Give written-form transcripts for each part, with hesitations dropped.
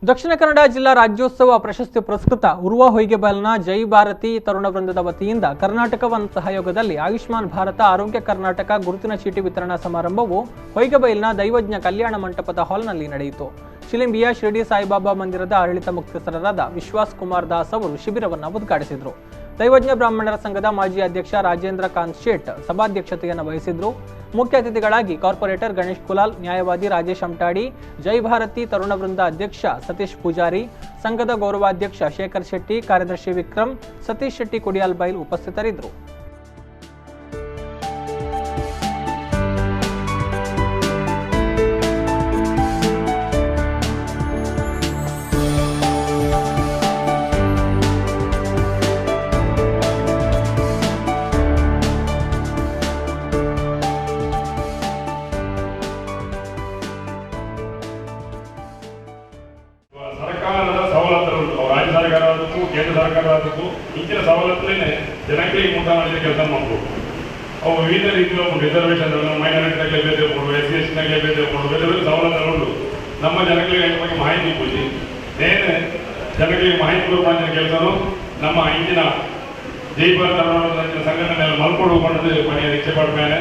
ದಕ್ಷಿಣ ಕನ್ನಡ ಜಿಲ್ಲಾ ರಾಜ್ಯೋತ್ಸವ ಪ್ರಶಸ್ತಿ ಪುರಸ್ಕೃತ ಉರ್ವ ಹೊಯ್ಗೆಬೈಲ್ನ ಜೈ ಭಾರತಿ ತರುಣ ವೃಂದದ ವತಿಯಿಂದ ಕರ್ನಾಟಕ ವನ್ ಸಹಯೋಗದಲ್ಲಿ ಆಯುಷ್ಮಾನ್ ಭಾರತ ಆರೋಗ್ಯ ಕರ್ನಾಟಕ ಗುರುತಿನ ಚೀಟಿ ವಿತರಣಾ ಸಮಾರಂಭವು ಹೊಯ್ಗೆಬೈಲ್ನ ದೈವಜ್ಞ ಕಲ್ಯಾಣ ಮಂಟಪದ ಹಾಲ್ನಲ್ಲಿ ನಡೆಯಿತು. ಚಿಲಿಂಬಿಯ ಶಿರಡಿ ಸಾಯಿಬಾಬಾ ಮಂದಿರದ ಆಡಳಿತ ಮುಖ್ಯಸ್ಥರಾದ ವಿಶ್ವಾಸ್ ಕುಮಾರ್ ದಾಸ್ ಅವರು ಶಿಬಿರವನ್ನು ಉದ್ಘಾಟಿಸಿದರು. ದೈವಜ್ಞ ಬ್ರಾಹ್ಮಣರ ಸಂಘದ ಮಾಜಿ ಅಧ್ಯಕ್ಷ ರಾಜೇಂದ್ರ ಕಾಂತ್ ಶೇಟ್ ಸಭಾಧ್ಯಕ್ಷತೆಯನ್ನು ವಹಿಸಿದ್ರು. ಮುಖ್ಯ ಅತಿಥಿಗಳಾಗಿ ಕಾರ್ಪೊರೇಟರ್ ಗಣೇಶ್ ಕುಲಾಲ್, ನ್ಯಾಯವಾದಿ ರಾಜೇಶ್ ಅಮಟಾಡಿ, ಜೈ ಭಾರತಿ ತರುಣ ವೃಂದ ಅಧ್ಯಕ್ಷ ಸತೀಶ್ ಪೂಜಾರಿ, ಸಂಘದ ಗೌರವಾಧ್ಯಕ್ಷ ಶೇಖರ್ ಶೆಟ್ಟಿ, ಕಾರ್ಯದರ್ಶಿ ವಿಕ್ರಮ್, ಸತೀಶ್ ಶೆಟ್ಟಿ ಕುಡಿಯಾಲ್ ಬೈಲ್ ಉಪಸ್ಥಿತರಿದ್ದರು. ಸರ್ಕಾರದ ಸವಲತ್ತುಗಳು ರಾಜ್ಯ ಸರ್ಕಾರ ಆದದ್ದು ಕೇಂದ್ರ ಸರ್ಕಾರ ಆದದ್ದು ಇಂಚಿನ ಸವಲತ್ತುಗಳೇ ಜನಕ್ಕೆ ಮುಖ ಮಾಡಿದ ಕೆಲಸ ಮಾಡ್ಬೋದು. ಅವು ವಿವಿಧ ರೀತಿಯ ರಿಸರ್ವೇಷನ್ ಮೈನಾರಿಟಿನಾಗೆ ಬೇರೆ ಕೊಡು, SC/STನಾಗೆ ಬೇರೆ ಕೊಡು, ಬೇರೆ ಬೇರೆ ಸವಲತ್ತುಗಳು ನಮ್ಮ ಜನಗಳಿಗೆ ಬಗ್ಗೆ ಮಾಹಿತಿ ಕೊಡಿ. ನೇನೆ ಜನಗಳಿಗೆ ಮಾಹಿತಿ ಕೊಡುವ ಕೆಲಸನು ನಮ್ಮ ಇಂಚಿನ ಜೈ ಭಾರತ ಸಂಘಟನೆಯಲ್ಲಿ ಮಲ್ಕೊಂಡು ಕೊಂಡದ್ದು ಮನೆಯ ನಿರೀಕ್ಷೆ ಪಡ್ತೇನೆ.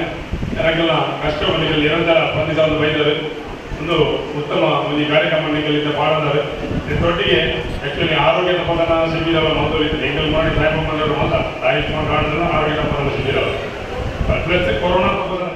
ಜನಕ್ಕೆಲ್ಲ ಕಷ್ಟ ಬಂದಿಗೆ ನಿರಂತರ ಸ್ಪಂದಿಸಲು ಬೈದರು. ಒಂದು ಉತ್ತಮ ಒಂದು ಕಾರ್ಯಕ್ರಮ ನಿಗಲಿದ್ದ ಪಾಡಂದರೆ ಇದರೊಟ್ಟಿಗೆ ಆ್ಯಕ್ಚುಲಿ ಆರೋಗ್ಯ ತಪಾಸಣಾ ಶಿಬಿರ ಮೊದಲಿತ್ತು. ಎಂಗಲ್ ಮಾಡಿ ಸಾಯಿಬಾಬಾ ಮಾತ್ರ ಆಯುಷ್ಮಾನ್ ಕಾರ್ಡ್ ಆರೋಗ್ಯ ತಪಾಸಣಾ ಶಿಬಿರ ಪ್ಲಸ್ ಕೊರೋನಾ ತಪಾಸಣಾ